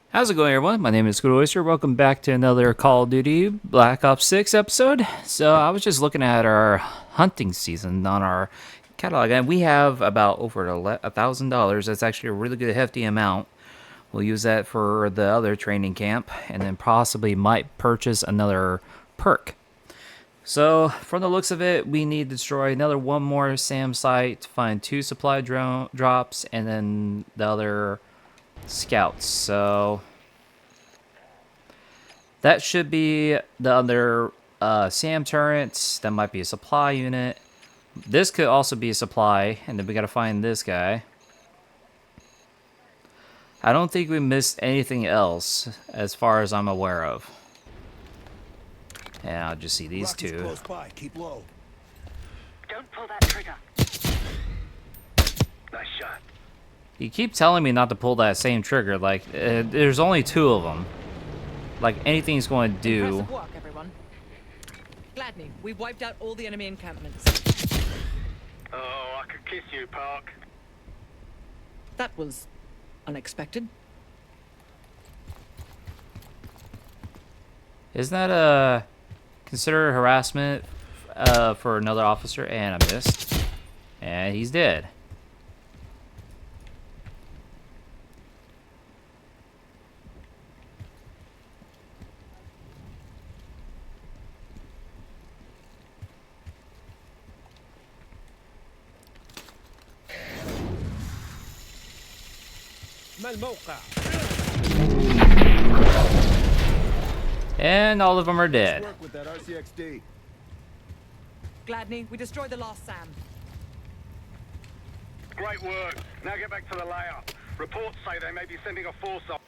How's it going, everyone? My name is Good Oyster. Welcome back to another Call of Duty Black Ops 6 episode. So I was just looking at our hunting season on our catalog, and we have about over $1,000. That's actually a really good, hefty amount. We'll use that for the other training camp, and then possibly might purchase another perk. So from the looks of it, we need to destroy one more SAM site, find 2 supply drops, and then the other scouts. So that should be the other SAM turrets. That might be a supply unit. This could also be a supply, and then we gotta find this guy. I don't think we missed anything else as far as I'm aware of. And I'll just see these two. Close by. Keep low. Don't pull that trigger. Nice shot. You keep telling me not to pull that same trigger. Like, there's only 2 of them. Like, anything's going to do. Impressive work, everyone. Gladney, we've wiped out all the enemy encampments. Oh, I could kiss you, Park. That was unexpected. Isn't that considered harassment for another officer? And I missed. And he's dead. And all of them are dead. Work with that RCXD. Gladney, we destroyed the last SAM. Great work. Now get back to the layout. Reports say they may be sending a force up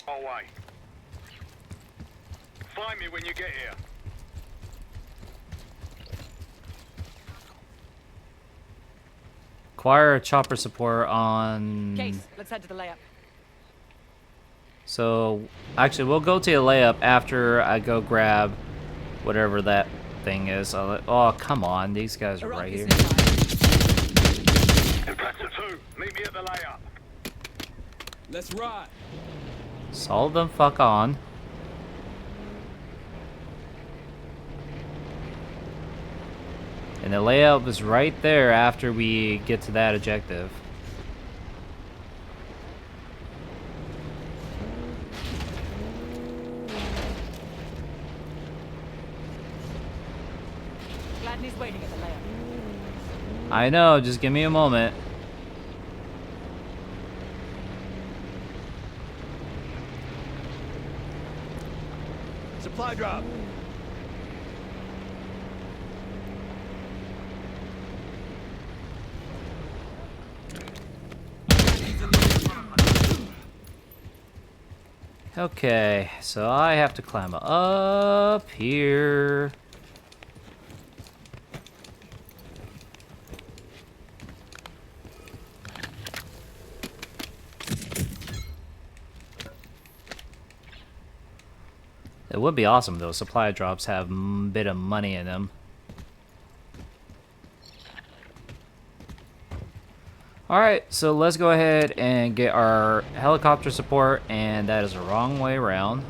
our way. Find me when you get here. Acquire chopper support on... Case, let's head to the layup. So, actually, we'll go to the layup after I go grab whatever that thing is. Oh, come on. These guys are right here. Impressive 2. Meet me at the layup. Let's ride. Solve them fuck on. And the layup is right there after we get to that objective. Gladney's waiting at the layup. I know, just give me a moment. Supply drop. Okay, so I have to climb up here. It would be awesome though. Supply drops have a bit of money in them. Alright, so let's go ahead and get our helicopter support, and that is the wrong way around.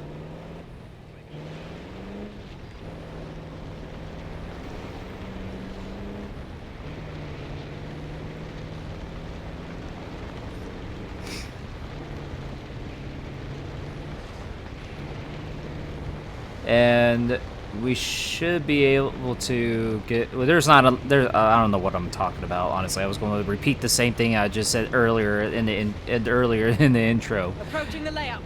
And we should be able to get... Well, there's not a... I don't know what I'm talking about, honestly. I was going to repeat the same thing I just said earlier in the intro. Approaching the layup.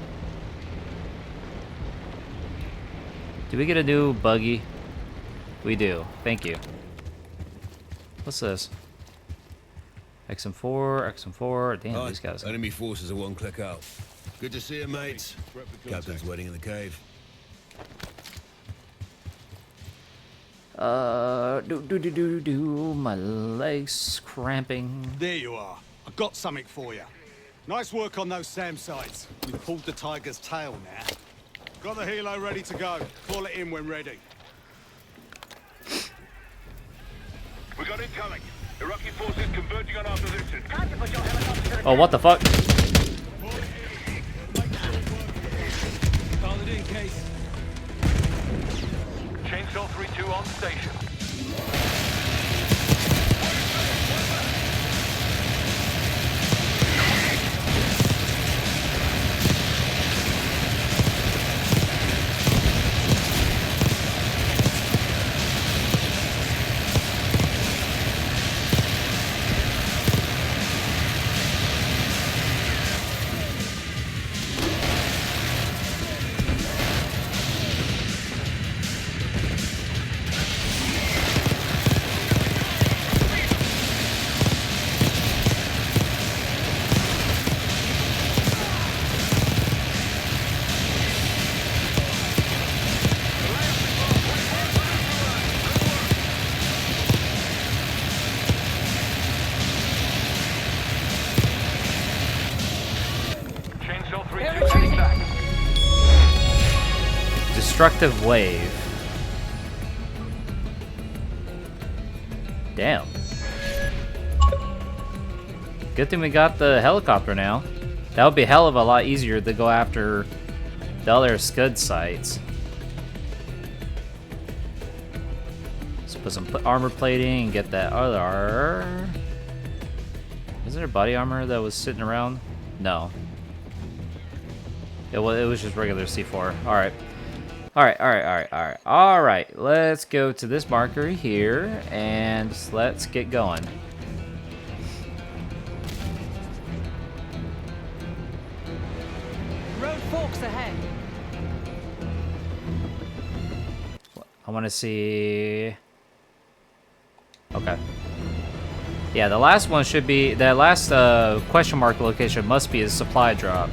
Do we get a new buggy? We do. Thank you. What's this? XM4, XM4. Damn, these guys. Enemy forces are 1 click out. Good to see you, mates. Captain's waiting in the cave. My legs cramping. There you are. I got something for you. Nice work on those SAM sites. We've pulled the tiger's tail now. Got the helo ready to go. Call it in when ready. We got incoming. Iraqi forces converging on our position. Time to put your helicopter to the Oh, what the fuck? Call it in, Case. Chainsaw 3-2 on station. Chainsaw 3-2 heading back. Destructive wave. Damn. Good thing we got the helicopter now. That would be a hell of a lot easier to go after the other Scud sites. Let's put some armor plating and get that other. Is there body armor that was sitting around? No. It was just regular C4. Alright. Alright. Let's go to this marker here and let's get going. Road forks ahead. I want to see. Okay. Yeah, the last one should be. That last question mark location must be a supply drop.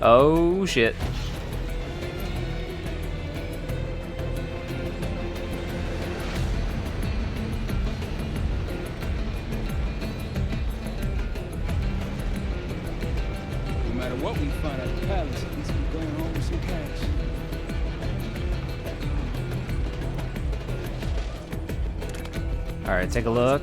Oh shit. No matter what we find at the palace, at least we're going home with some cash. Alright, take a look.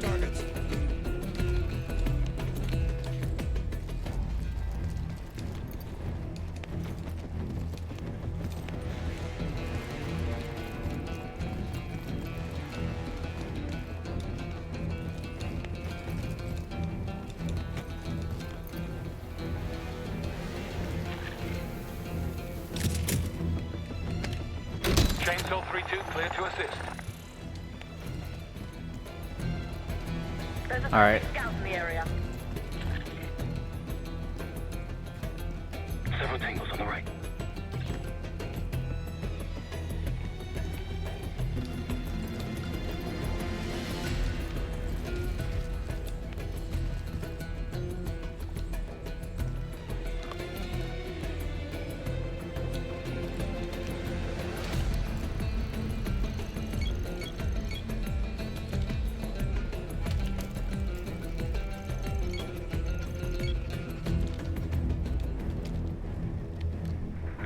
Chainsaw 3-2 clear to assist. There's a All right. scout in the area. Several tangles on the right.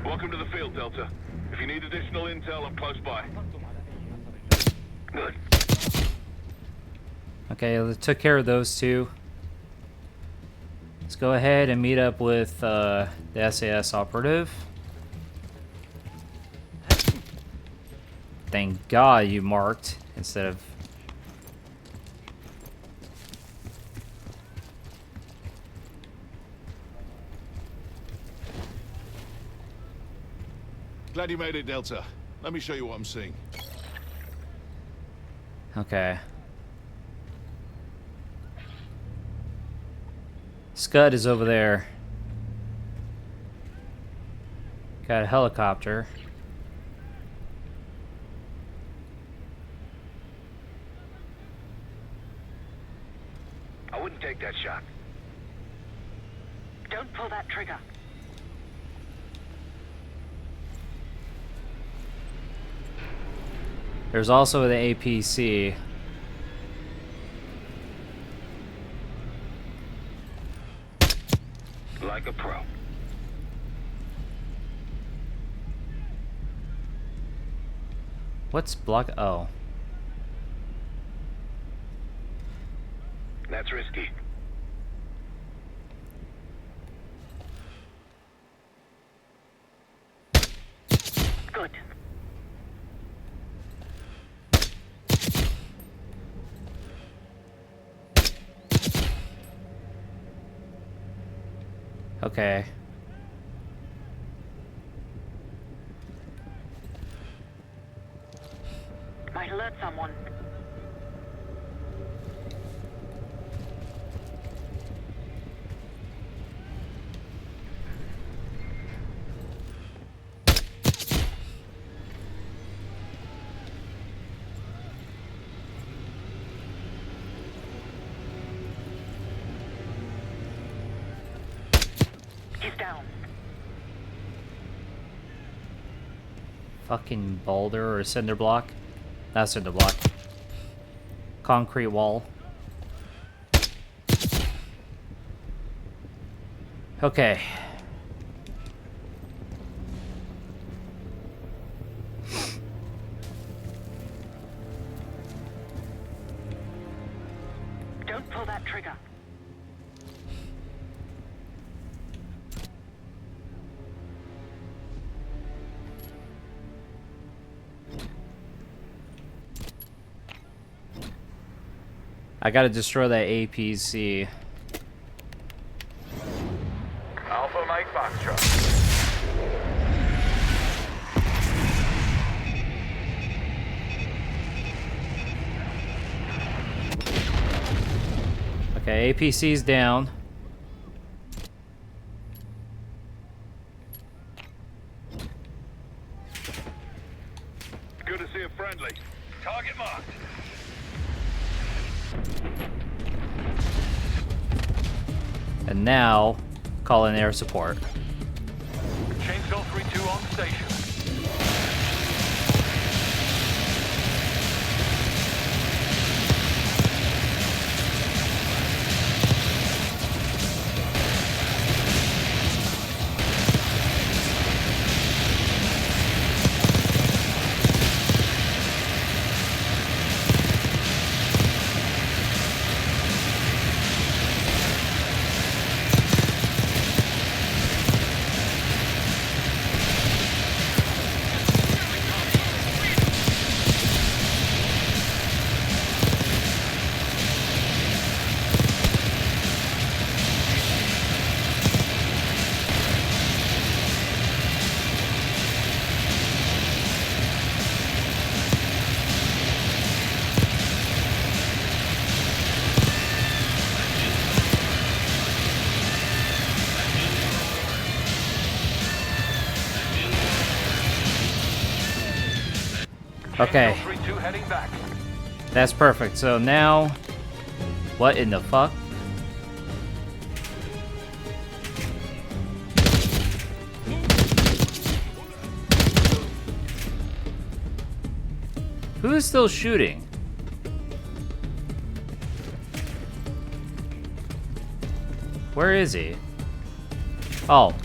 Welcome to the field, Delta. If you need additional intel, I'm close by. Good. Okay, we took care of those two. Let's go ahead and meet up with the SAS operative. Thank God you marked instead of. Glad you made it, Delta. Let me show you what I'm seeing. Okay. Scud is over there. Got a helicopter. I wouldn't take that shot. Don't pull that trigger. There's also the APC. Like a pro. What's block? Oh. That's risky. Good. Okay. Might alert someone. He's down. Fucking boulder or cinder block? That's cinder block. Concrete wall. Okay. Don't pull that trigger. I gotta destroy that APC. Alpha Mike Foxtrot. Okay, APC's down. Good to see a friendly. Target marked. And now, call in air support. Chainsaw 3-2 on station. Okay, Chainsaw 3-2 heading back. that's perfect. So now, what in the fuck? Who is still shooting? Where is he? Oh,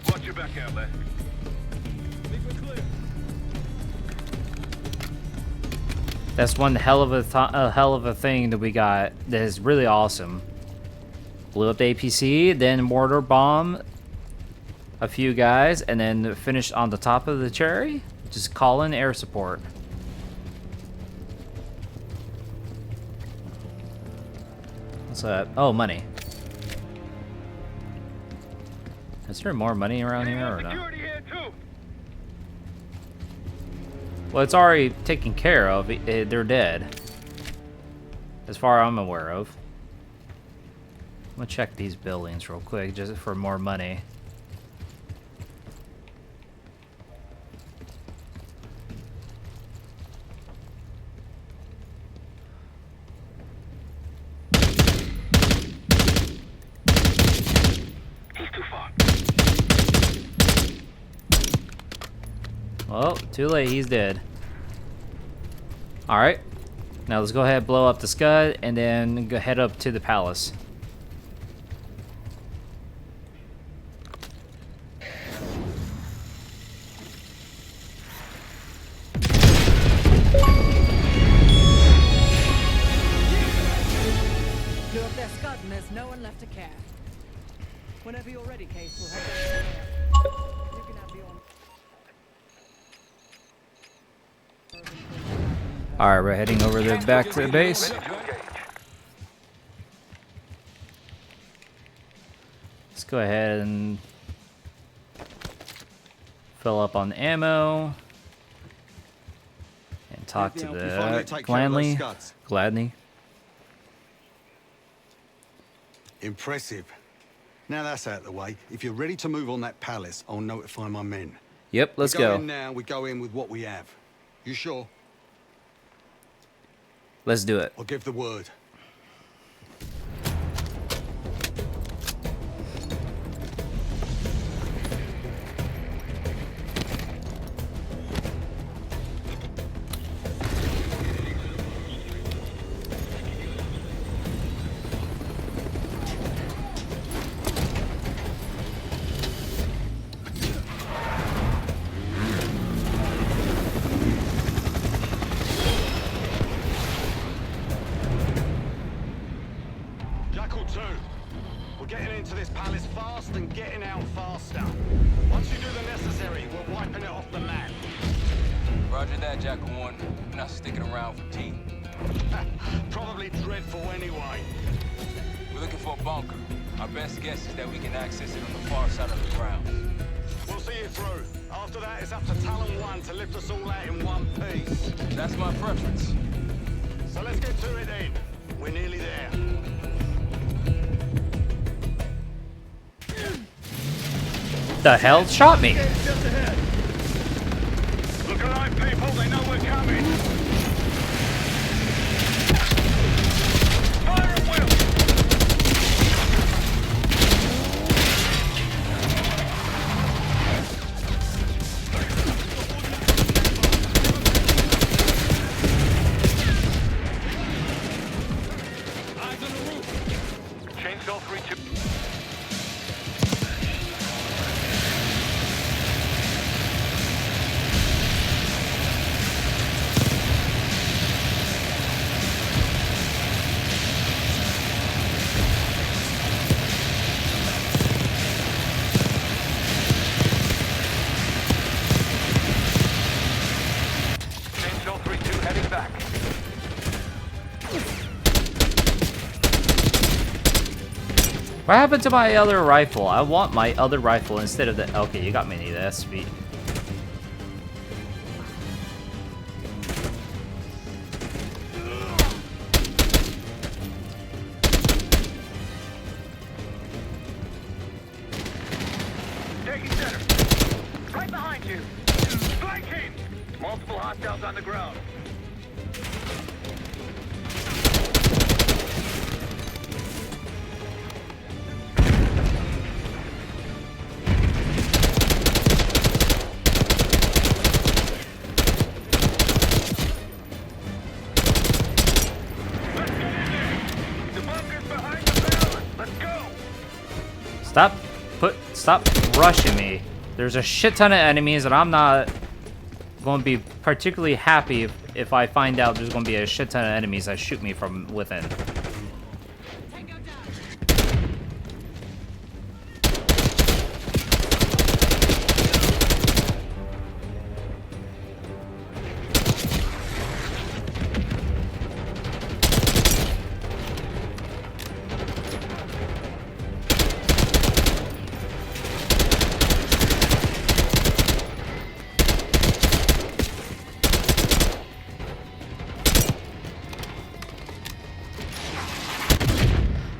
Watch your back out there. that's one hell of a thing that we got. That is really awesome. Blew up the APC, then mortar bomb a few guys, and then finished on the top of the cherry. Just call in air support. What's that? Oh, money. Is there more money around here or not? Security here too. Well, it's already taken care of. They're dead. As far as I'm aware of. I'm gonna check these buildings real quick just for more money. He's too far. Well, too late. He's dead. All right. Now let's go ahead and blow up the Scud and then go head up to the palace. Blew up their scud and there's no one left to care. Whenever you're ready, Case, we'll head back. You can have the honor. All right, we're heading over there back to the base. Let's go ahead and fill up on ammo and talk to Anything else? We finally the take care of those Gladney. Scuds. Gladney. Impressive. Now that's out of the way. If you're ready to move on that palace, I'll notify my men. Yep, let's we go go. in now, we go in with what we have. You sure? Let's do it. I'll give the word. Jackal 2, we're getting into this palace fast and getting out faster. Once you do the necessary, we're wiping it off the map. Roger that, Jackal 1. We're not sticking around for tea. Probably dreadful anyway. We're looking for a bunker. Our best guess is that we can access it on the far side of the ground. We'll see you through. After that, it's up to Talon 1 to lift us all out in one piece. That's my preference. So let's get to it then. We're nearly there. The hell shot me? Look alive, people. They know we're coming. Fire at will. Eyes on the roof. Chainsaw 3-2. Chainsaw 3-2 heading back. What happened to my other rifle? I want my other rifle instead of the... Okay, you got me. That's sweet. Taking center. Right behind you. Flanking. Multiple hostiles on the ground. Let's get in there. The bunker's behind the palace. Let's go. Stop rushing me. There's a shit ton of enemies and I'm not going to be particularly happy if I find out there's going to be a shit ton of enemies that shoot me from within.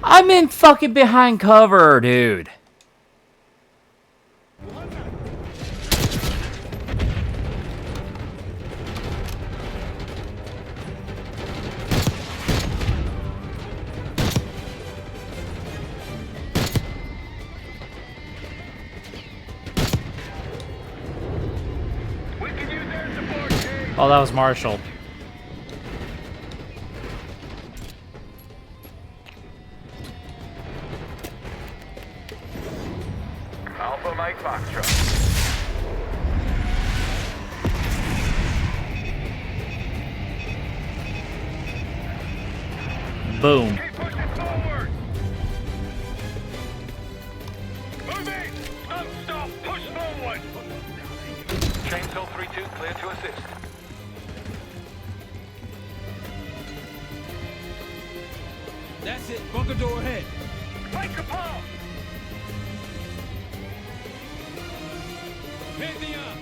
I'm in fucking behind cover, dude. We can Oh, that was Marshall. Alpha Mike Foxtrot. Boom. Keep pushing forward. Moving. Don't stop. Push forward. Chainsaw 3-2 clear to assist. That's it. Bunker door ahead. Take apart. Pantheon.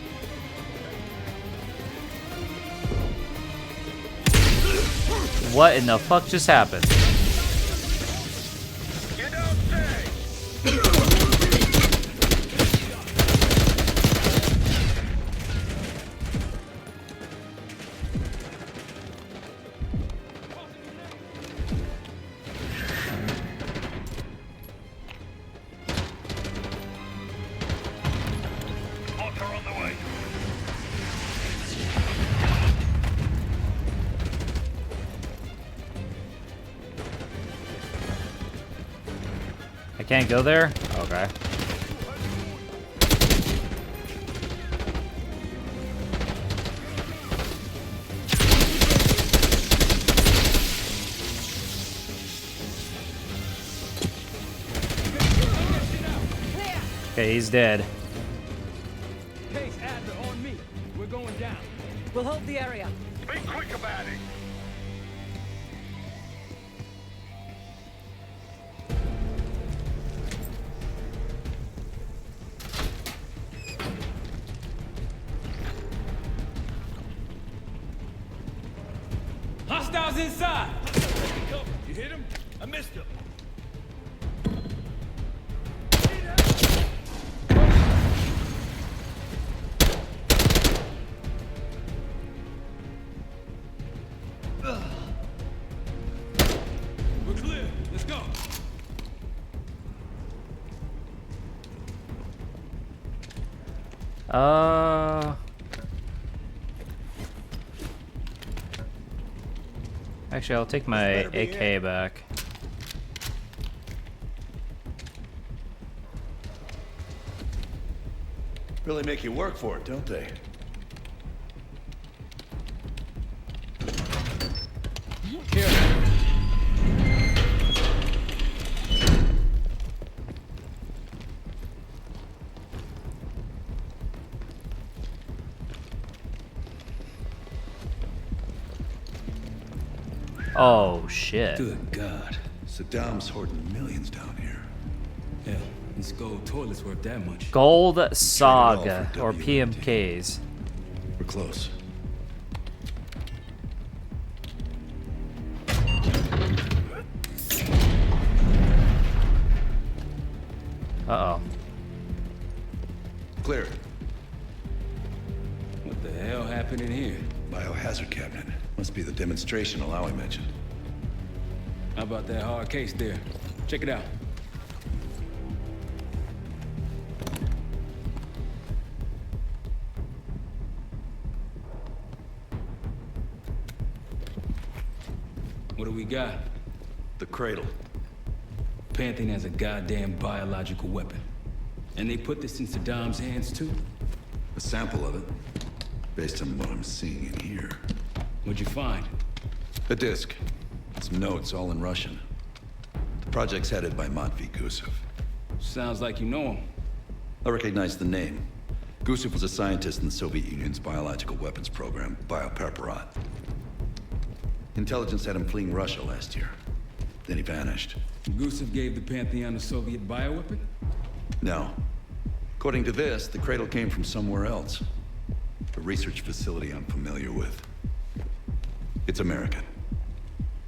What in the fuck just happened? You don't say. Mortar on the way. I can't go there? Okay. Okay, he's dead. Case Adler on me. We're going down. We'll hold the area. Be quick about it. Hostiles inside. You hit him? I missed him. We're clear. Let's go. Actually, I'll take my AK back. Really make you work for it, don't they? Oh shit. Good God. Saddam's hoarding millions down here. Yeah, this gold toilet's worth that much. Gold Saga for or WMD. PMKs. We're close. Uh-oh. Clear. What the hell happened in here? Biohazard cabinet. Must be the demonstration Alawi mentioned. How about that hard case there? Check it out. What do we got? The cradle. Pantheon has a goddamn biological weapon. And they put this in Saddam's hands too? A sample of it. Based on what I'm seeing in here. What'd you find? A disc. Some notes, all in Russian. The project's headed by Matvey Gusev. Sounds like you know him. I recognize the name. Gusev was a scientist in the Soviet Union's biological weapons program, Biopreparat. Intelligence had him fleeing Russia last year. Then he vanished. Gusev gave the Pantheon a Soviet bioweapon? No. According to this, the cradle came from somewhere else. A research facility I'm familiar with. It's American.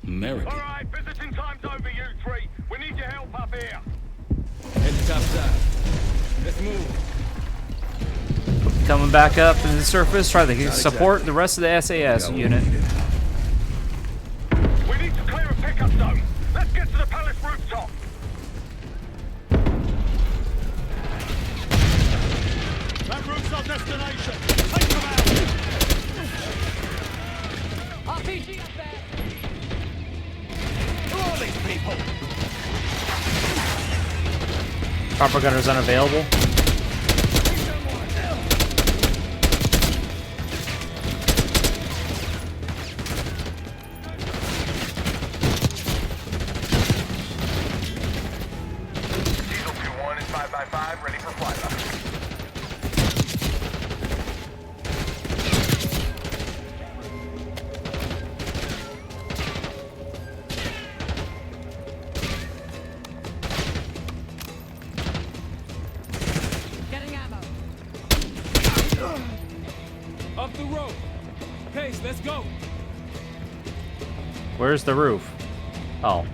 American. All right, visiting time's over, you three. We need your help up here. Head to top side. Let's move. Coming back up to the surface, try to support the rest of the SAS unit. We need to clear a pickup zone. Let's get to the palace rooftop. That route's our destination. Take them out. RPG up there! Who are these people? Proper gunner's unavailable. Diesel 2-1 is 5x5, ready for flyby. Getting ammo. Up the road. Pace, let's go. Where's the roof? Oh.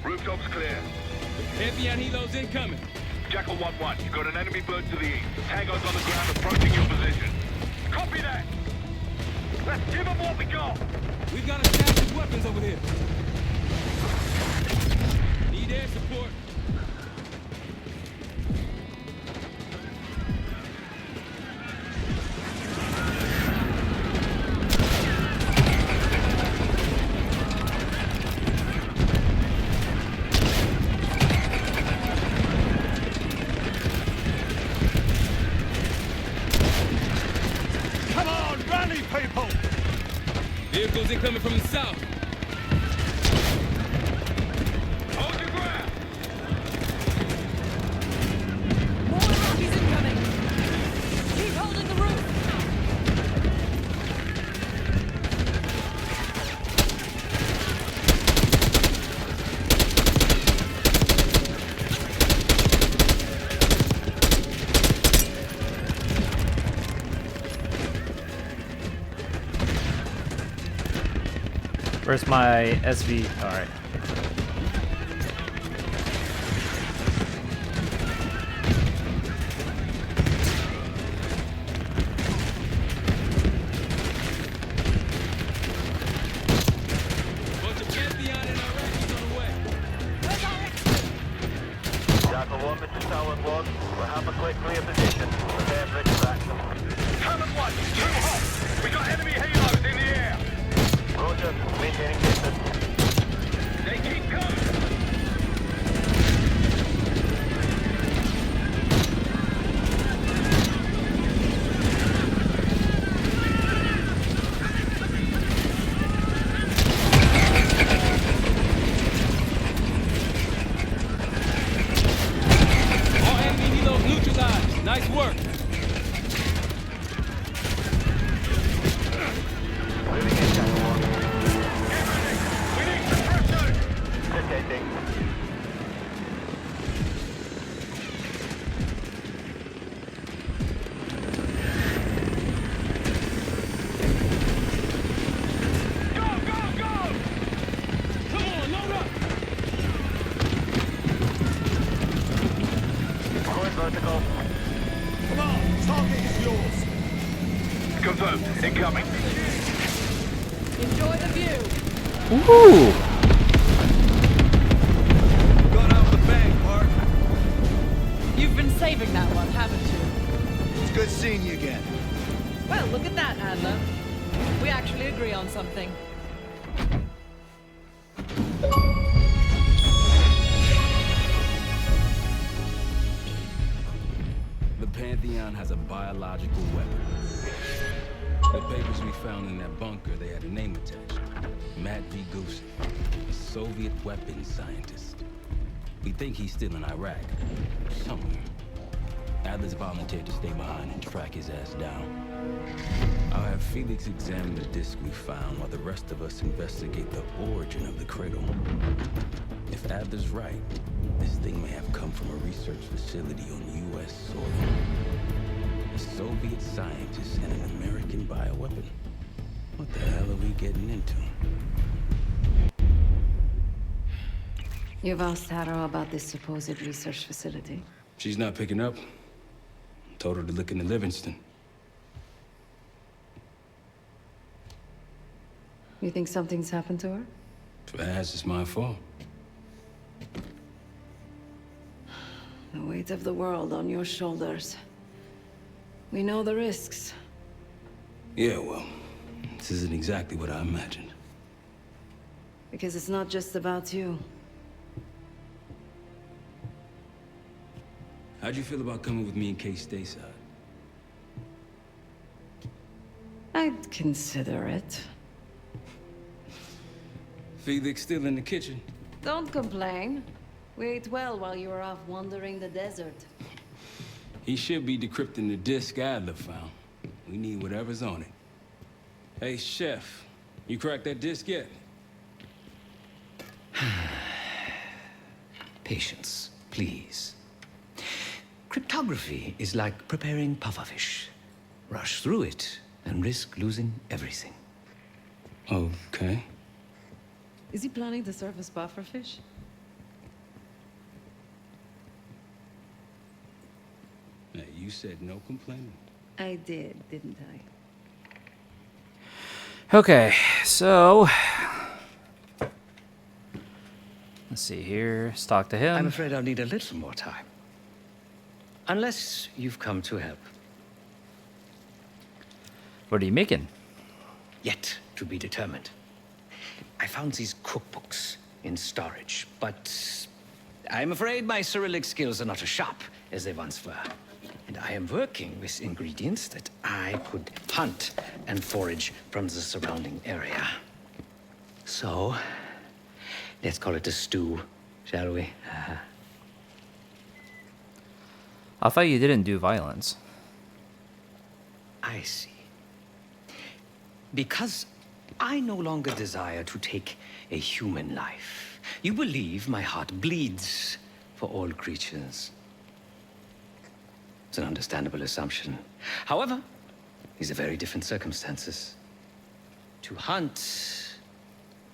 Rooftops clear. Pantheon helos incoming. Jackal 1-1, you've got an enemy bird to the east. Tango's on the ground approaching your position. Copy that! Let's give them what we got! We've got a stash of weapons over here. Need air support. Come on, rally, people! Vehicles incoming from the south. Hold your ground! More Iraqis incoming! Keep holding the roof! Where's my SV? Alright. Bunch of Pantheon and Iraqis on the way. Where's our exit? Jackal 1, Mr. Talon 1, we'll have a quick clear position. Prepare for extraction. Talon 1, too hot! We got enemy halos in the air! Roger, maintaining distance. They keep coming! All enemy helos neutralized. Nice work. Moving in, Jackal 1. Get ready! We need suppression! Detecting. Go, go, go! Come on, load up. Going vertical. Come on, target is yours. Confirmed. Incoming. Enjoy the view! Ooh! Got out the bank, Mark. You've been saving that one, haven't you? It's good seeing you again. Well, look at that, Adler. We actually agree on something. The Pantheon has a biological weapon. The papers we found in that bunker, they had a name attached. Matt V. Goose, a Soviet weapons scientist. We think he's still in Iraq, somewhere. Adler's volunteered to stay behind and track his ass down. I'll have Felix examine the disc we found while the rest of us investigate the origin of the cradle. If Adler's right, this thing may have come from a research facility on U.S. soil. A Soviet scientist and an American bioweapon. What the hell are we getting into? You've asked Harrow about this supposed research facility? She's not picking up. Told her to look into Livingston. You think something's happened to her? If it has, it's my fault. The weight of the world on your shoulders. We know the risks. Yeah, well, this isn't exactly what I imagined. Because it's not just about you. How'd you feel about coming with me in case stateside? I'd consider it. Felix still in the kitchen. Don't complain. We ate well while you were off wandering the desert. He should be decrypting the disk Adler found. We need whatever's on it. Hey, Chef, you cracked that disk yet? Patience, please. Cryptography is like preparing pufferfish. Rush through it and risk losing everything. Okay. Is he planning to serve us pufferfish? Hey, you said no complaining. I did, didn't I? Okay, so let's see here. Let's talk to him. I'm afraid I'll need a little more time. Unless you've come to help. What are you making? Yet to be determined. I found these cookbooks in storage, but I'm afraid my Cyrillic skills are not as sharp as they once were. And I am working with ingredients that I could hunt and forage from the surrounding area. So, let's call it a stew, shall we? I thought you didn't do violence. I see. Because I no longer desire to take a human life. You believe my heart bleeds for all creatures. It's an understandable assumption. However, these are very different circumstances. To hunt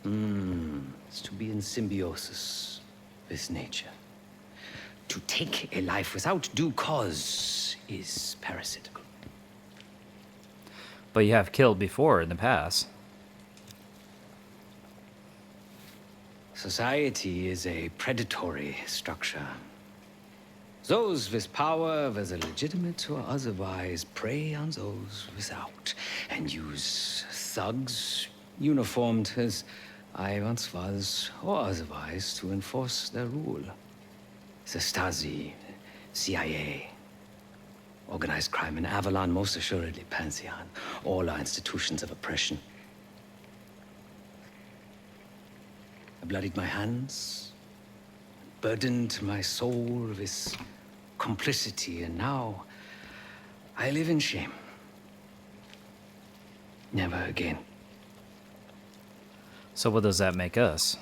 is to be in symbiosis with nature. To take a life without due cause is parasitical. But you have killed before in the past. Society is a predatory structure. Those with power, whether legitimate or otherwise, prey on those without, and use thugs, uniformed as I once was, or otherwise, to enforce their rule. The Stasi, CIA, organized crime in Avalon, most assuredly Pantheon, all are institutions of oppression. I bloodied my hands, burdened my soul with complicity, and now I live in shame. Never again. So what does that make us?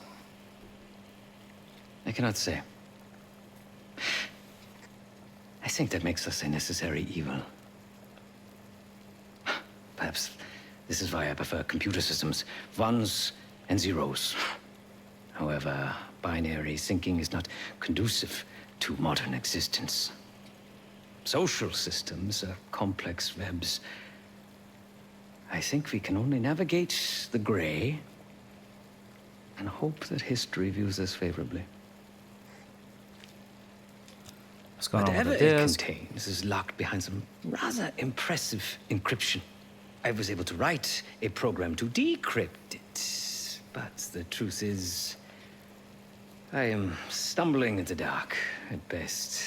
I cannot say. I think that makes us a necessary evil. Perhaps this is why I prefer computer systems. Ones and zeros. However, binary thinking is not conducive to modern existence. Social systems are complex webs. I think we can only navigate the gray and hope that history views us favorably. What's going on Whatever with the it disc? contains is locked behind some rather impressive encryption. I was able to write a program to decrypt it, but the truth is, I am stumbling in the dark at best.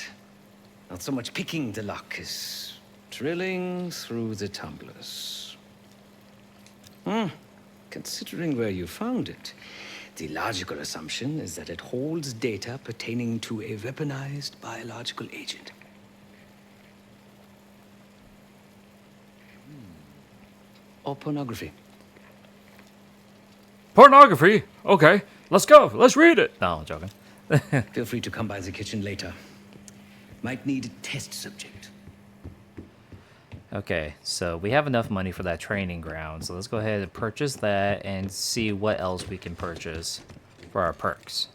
Not so much picking the lock as drilling through the tumblers. Considering where you found it, the logical assumption is that it holds data pertaining to a weaponized biological agent. Or pornography. Pornography? Okay, let's go. Let's read it. No, I'm joking. Feel free to come by the kitchen later. Might need a test subject. Okay, so we have enough money for that training ground, so let's go ahead and purchase that and see what else we can purchase for our perks.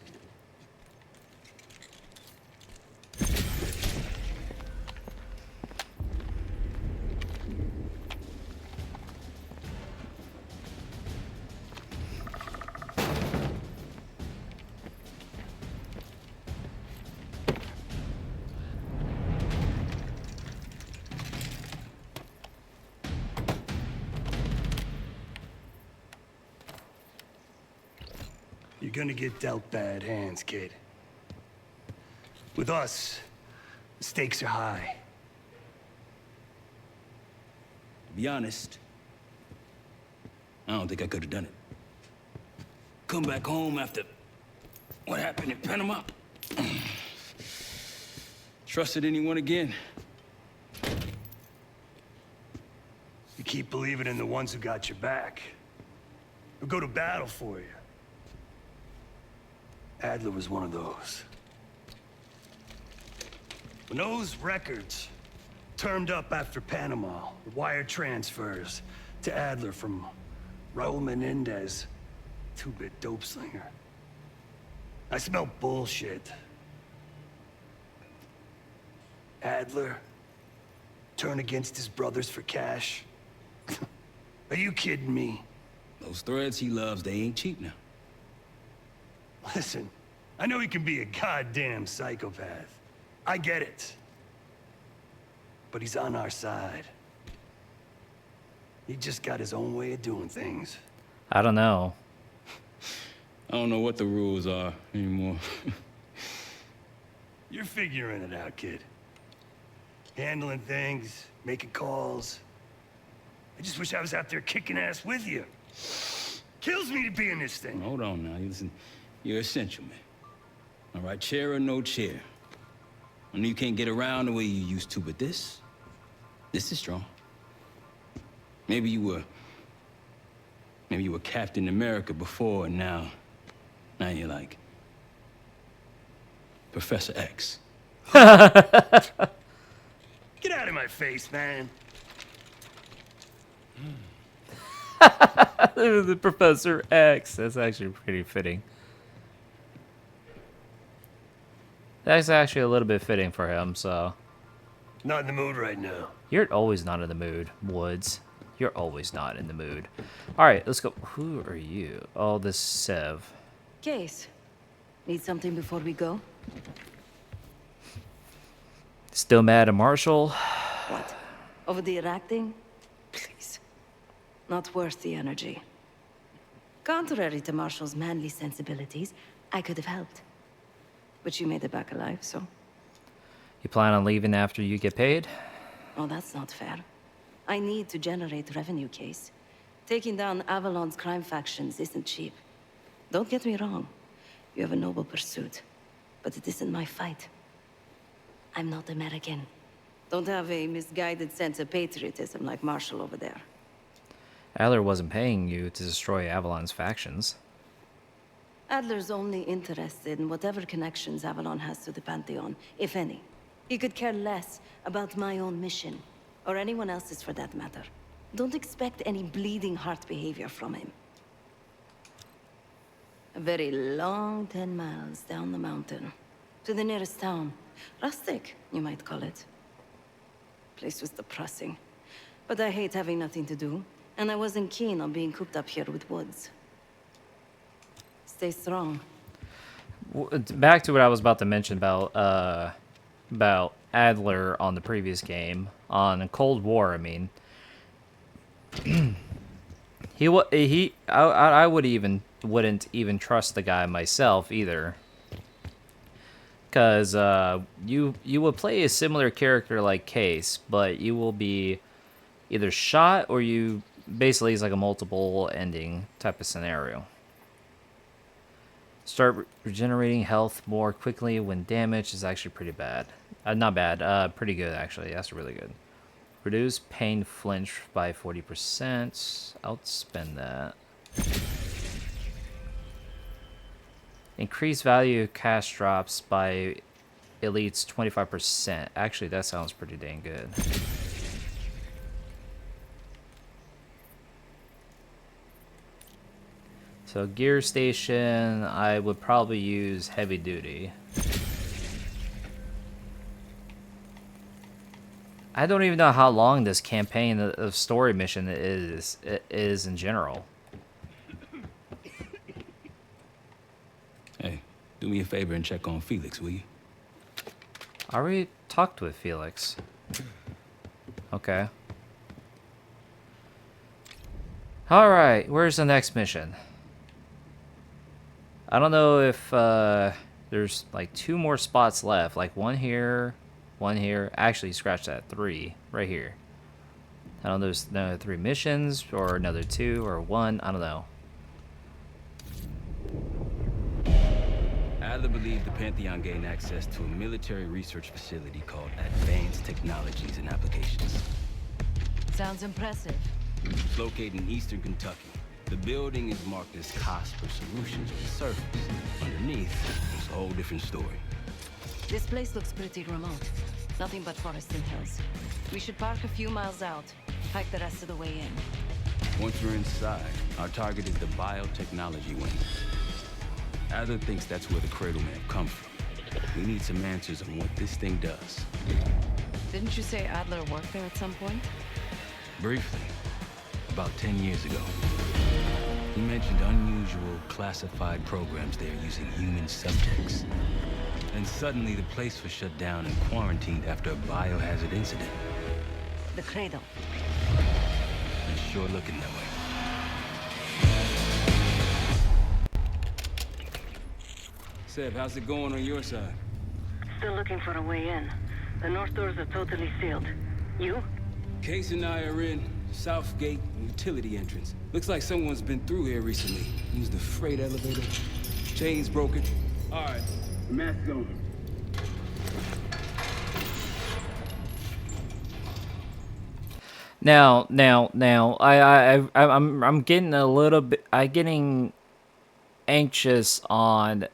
You're gonna get dealt bad hands, kid. With us, the stakes are high. To be honest, I don't think I could have done it. Come back home after what happened in Panama. Trusted anyone again? You keep believing in the ones who got your back. Who go to battle for you. Adler was one of those. When those records turned up after Panama, the wire transfers to Adler from Raul Menendez, two-bit dope slinger. I smell bullshit. Adler turn against his brothers for cash? Are you kidding me? Those threads he loves, they ain't cheap now. Listen, I know he can be a goddamn psychopath. I get it. But he's on our side. He just got his own way of doing things. I don't know. I don't know what the rules are anymore. You're figuring it out, kid. Handling things, making calls. I just wish I was out there kicking ass with you. Kills me to be in this thing. Hold on now. Listen, you're essential, man. All right, chair or no chair. I know you can't get around the way you used to, but this is strong. Maybe you were Captain America before, and now you're like Professor X. Get out of my face, man. The Professor X. That's actually pretty fitting. That's actually a little bit fitting for him, so. Not in the mood right now. You're always not in the mood, Woods. You're always not in the mood. Alright, let's go. Who are you? Oh, this Sev. Case. Need something before we go? Still mad at Marshall? What? Over the Iraq thing? Please. Not worth the energy. Contrary to Marshall's manly sensibilities, I could have helped. But you made it back alive, so... You plan on leaving after you get paid? Oh, that's not fair. I need to generate revenue, Case. Taking down Avalon's crime factions isn't cheap. Don't get me wrong. You have a noble pursuit. But it isn't my fight. I'm not American. Don't have a misguided sense of patriotism like Marshall over there. Adler wasn't paying you to destroy Avalon's factions. Adler's only interested in whatever connections Avalon has to the Pantheon, if any. He could care less about my own mission, or anyone else's for that matter. Don't expect any bleeding heart behavior from him. A very long 10 miles down the mountain, to the nearest town. Rustic, you might call it. Place was depressing, but I hate having nothing to do, and I wasn't keen on being cooped up here with Woods. Stay strong. Back to what I was about to mention about Adler on the previous game, on Cold War. I mean, I wouldn't even trust the guy myself either, because you would play a similar character like Case, but you will be either shot or you basically it's like a multiple ending type of scenario. Start regenerating health more quickly when damaged is actually pretty bad. Not bad, pretty good actually. That's really good. Reduce pain flinch by 40%. I'll spend that. Increase value of cash drops by elites 25%. Actually, that sounds pretty dang good. So gear station, I would probably use heavy duty. I don't even know how long this campaign of story mission is in general. Hey, do me a favor and check on Felix, will you? I already talked with Felix. Okay. Alright, where's the next mission? I don't know if there's like 2 more spots left. Like one here, one here. Actually, scratch that. 3 right here. I don't know. There's another 3 missions or another 2 or 1. I don't know. Adler believed the Pantheon gained access to a military research facility called Advanced Technologies and Applications. Sounds impressive. It's located in eastern Kentucky. The building is marked as COSPER Solutions on the surface. Underneath, it's a whole different story. This place looks pretty remote. Nothing but forest and hills. We should park a few miles out, hike the rest of the way in. Once we're inside, our target is the biotechnology wing. Adler thinks that's where the cradle may have come from. We need some answers on what this thing does. Didn't you say Adler worked there at some point? Briefly, about 10 years ago. He mentioned unusual classified programs there using human subjects. And suddenly the place was shut down and quarantined after a biohazard incident. The cradle. It's sure looking that way. Seb, how's it going on your side? Still looking for a way in. The north doors are totally sealed. You? Case and I are in South Gate utility entrance. Looks like someone's been through here recently. Used the freight elevator. Chains broken. All right, mask on. Now, I'm getting a little bit. I'm getting anxious on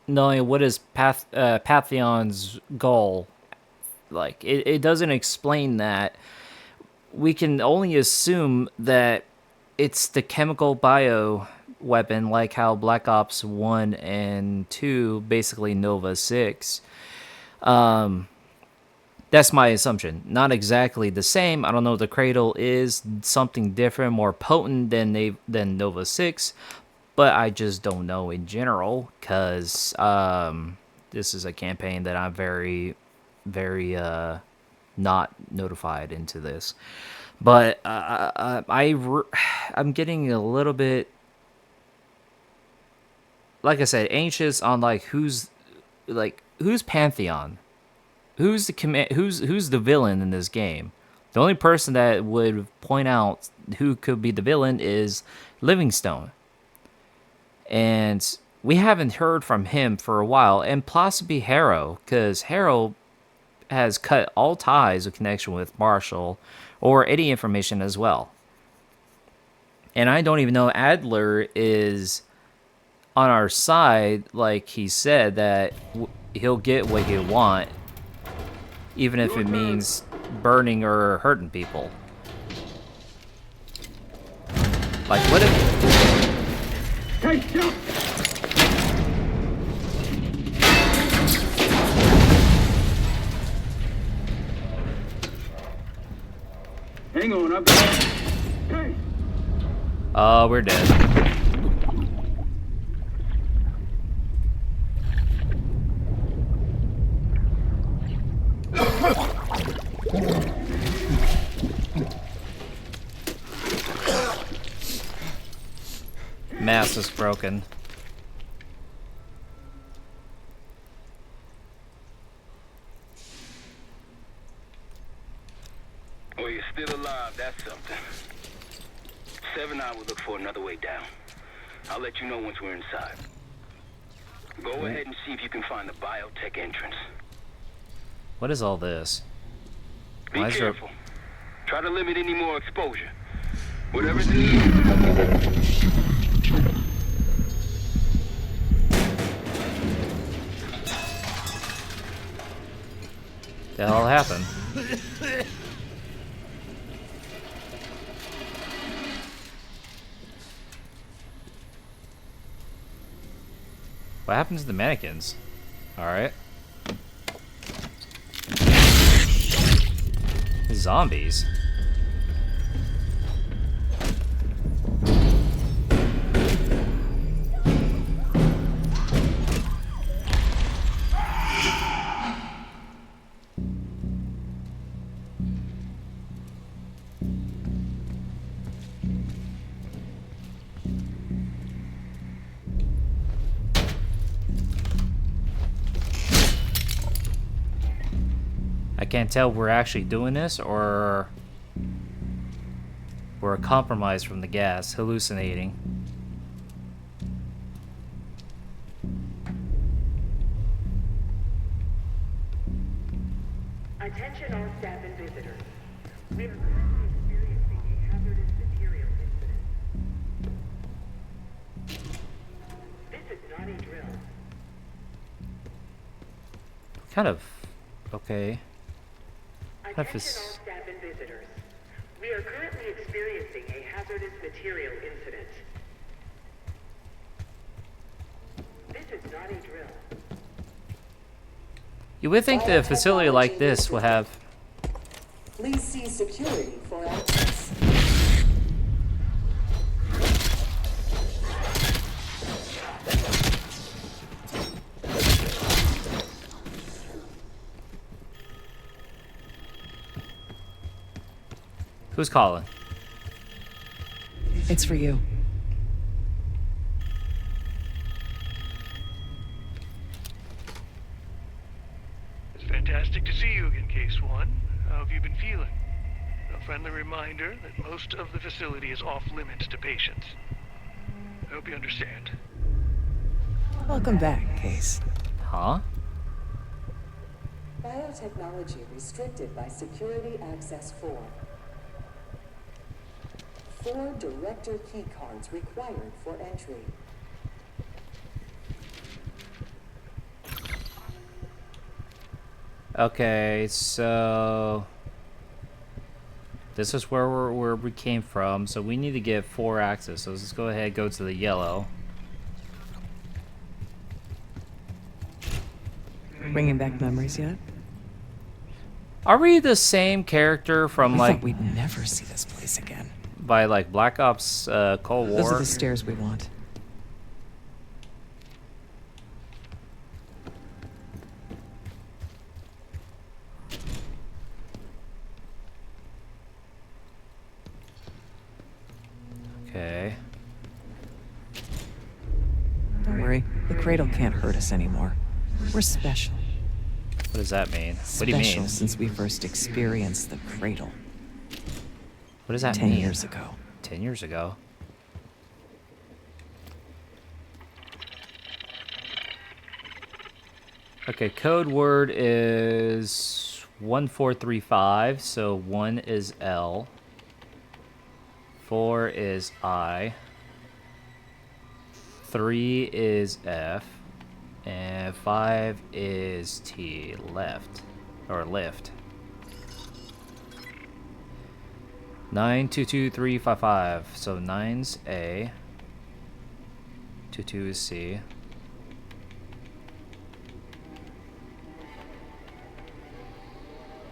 knowing what is Pantheon's goal. Like, it doesn't explain that. We can only assume that it's the chemical bio weapon, like how Black Ops 1 and 2, basically Nova 6. That's my assumption. Not exactly the same. I don't know if the Cradle is something different, more potent than Nova 6, but I just don't know in general, because this is a campaign that I'm very, very not notified into this. But I'm getting a little bit, like I said, anxious on who's Pantheon. Who's the villain in this game? The only person that would point out who could be the villain is Livingstone. And we haven't heard from him for a while, and possibly Harrow, because Harrow has cut all ties of connection with Marshall or any information as well. And I don't even know Adler is on our side, like he said, that he'll get what he'll want, even if it means burning or hurting people. Like, what if... Hey, jump! Hang on, I've got... Hey! Oh, we're dead. Mass is broken. Well, you're still alive, that's something. 7 I will look for another way down. I'll let you know once we're inside. Go ahead and see if you can find the biotech entrance. What is all this? Be Why is there... careful. Try to limit any more exposure. Whatever's needed. The hell happened? What happens to the mannequins? Alright. Zombies. I can't tell if we're actually doing this or we're compromised from the gas, hallucinating. Attention all staff and visitors. We are currently experiencing a hazardous material incident. This is not a drill. Kind of okay. Attention all staff and visitors. We are currently experiencing a hazardous material incident. This is not a drill. You would think that a facility like this would have. Please see security for access. Who's calling? It's for you. It's fantastic to see you again, Case One. How have you been feeling? A friendly reminder that most of the facility is off limits to patients. I hope you understand. Welcome back, Case. Huh? Biotechnology restricted by Security Access 4. 4 director key cards required for entry. Okay, so this is where we came from. So we need to get 4 access. So let's go ahead and go to the yellow. Bringing back memories yet? Are we the same character from We like thought we'd never see this place again. by like Black Ops Cold War? Those are the stairs we want. Okay. Don't worry, the cradle can't hurt us anymore. We're special. What does that mean? What do you Special mean? since we first experienced the cradle. What does that 10 mean? years ago. 10 years ago. Okay, code word is 1435, so 1 is L, 4 is I, 3 is F, and 5 is T, left, or lift. 922355, so 9's A, 22 is C.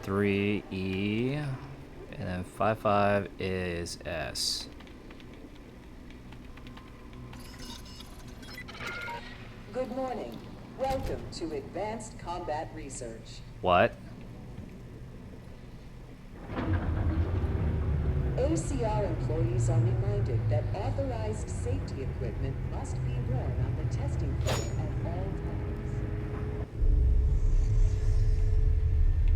3E, and then 55 is S. Good morning. Welcome to Advanced Combat Research. What? ACR employees are reminded that authorized safety equipment must be worn on the testing floor at all times.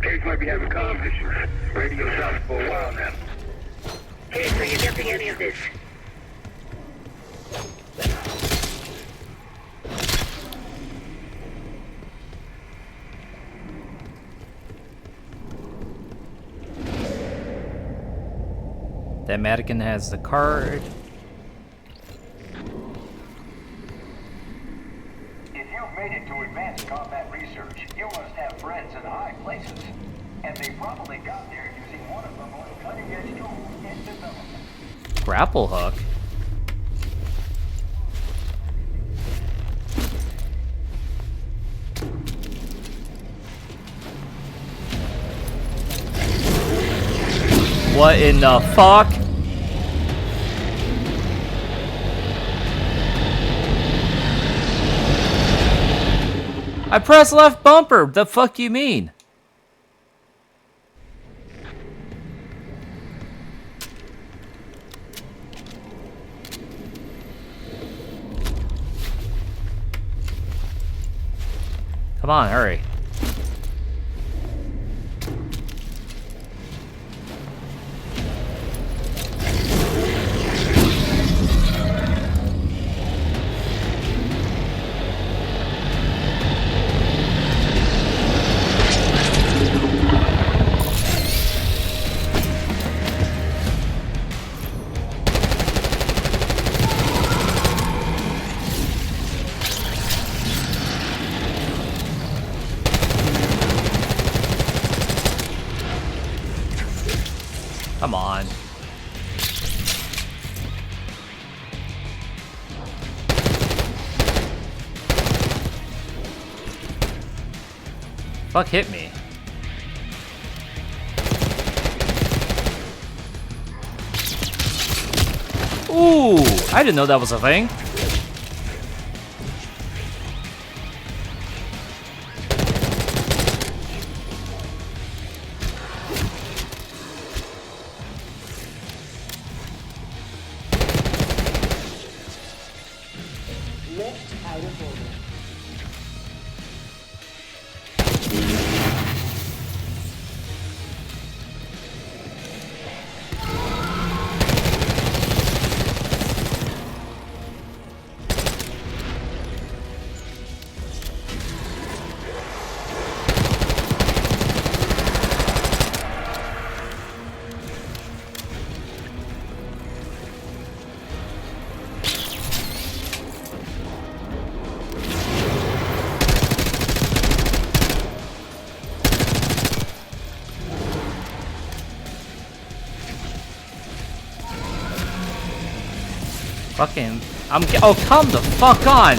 Case might be having comm issues. Radio silent for a while now. Case, are you getting any of this? That mannequin has the card. If you've made it to advanced combat research, you must have friends in high places. And they probably got there using one of the most cutting-edge tools in development. Grapple hook. What in the fuck? I pressed left bumper. The fuck you mean? Come on, hurry. Fuck hit me. Ooh, I didn't know that was a thing. Lift out of order. Fucking, oh, come the fuck on!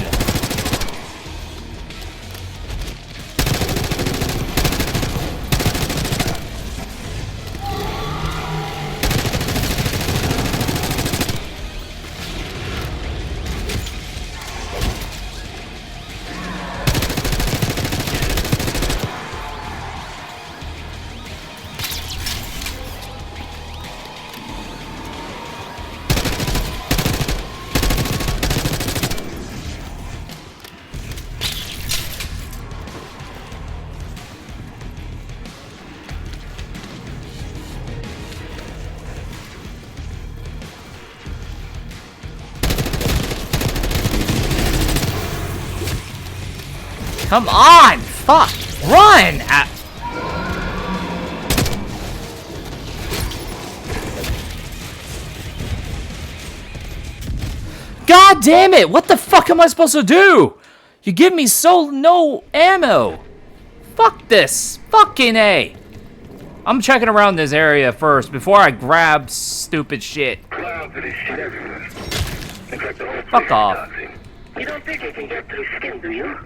Come on! Fuck! Run! God damn it! What the fuck am I supposed to do? You give me no ammo. Fuck this. Fucking A. I'm checking around this area first before I grab stupid shit. Fuck off. You don't think you can get through skin, do you?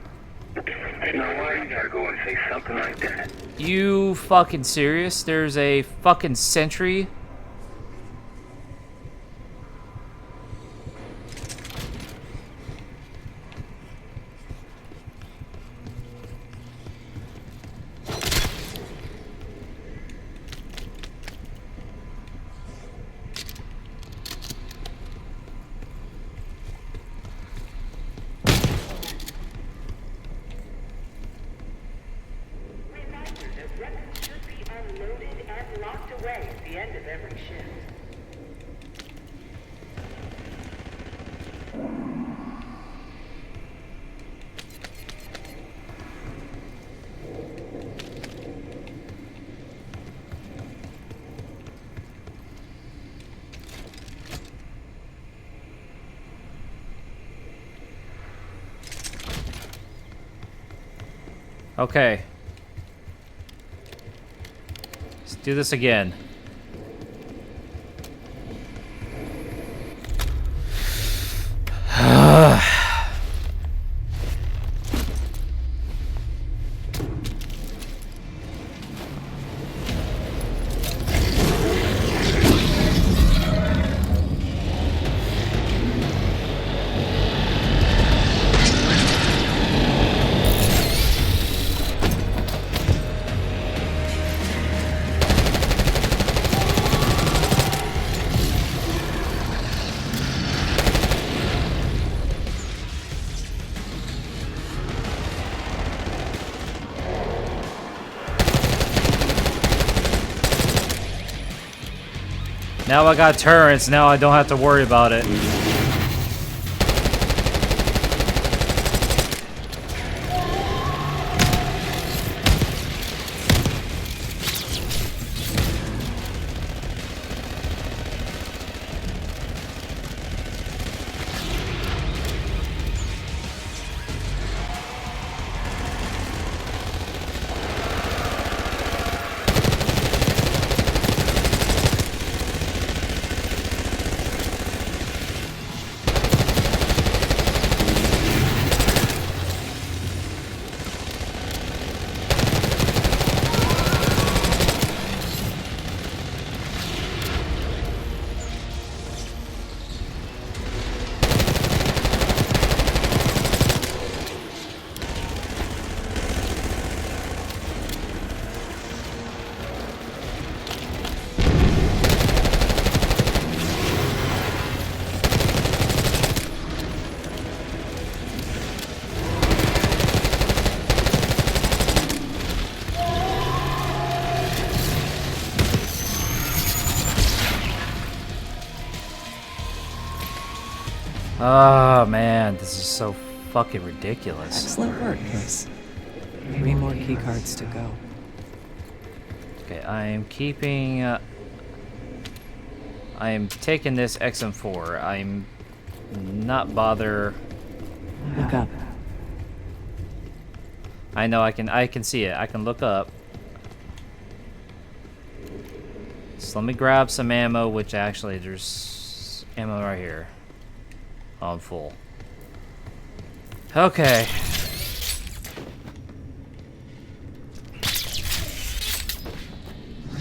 You know why you gotta go and say something like that? You fucking serious? There's a fucking sentry. Okay. Let's do this again. Now I got turrets, now I don't have to worry about it. Oh man, this is so fucking ridiculous. Excellent work, Case. 3 more keycards to go. Okay, I am keeping... I am taking this XM4. I'm not bother... Look up. I know I can see it. I can look up. So let me grab some ammo, which actually there's ammo right here. Oh, I'm full. Okay.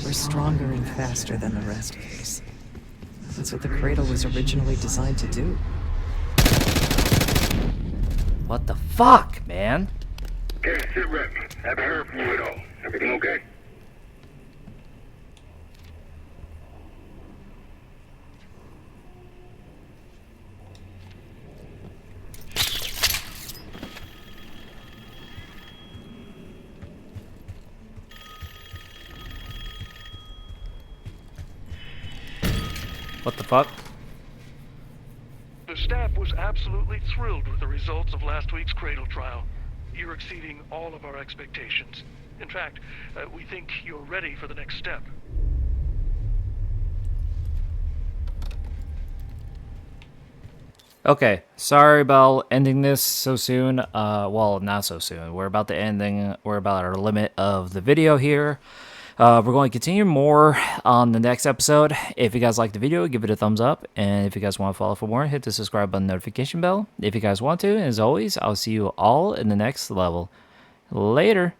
We're stronger and faster than the rest, Case. That's what the Cradle was originally designed to do. What the fuck, man? Okay, sit rep. Haven't heard from you at all. Everything okay? What the fuck? The staff was absolutely thrilled with the results of last week's Cradle trial. You're exceeding all of our expectations. In fact, we think you're ready for the next step. Okay, sorry about ending this so soon. Well, not so soon. We're about our limit of the video here. We're going to continue more on the next episode. If you guys like the video, give it a thumbs up. And if you guys want to follow for more, hit the subscribe button, notification bell. If you guys want to, and as always, I'll see you all in the next level. Later.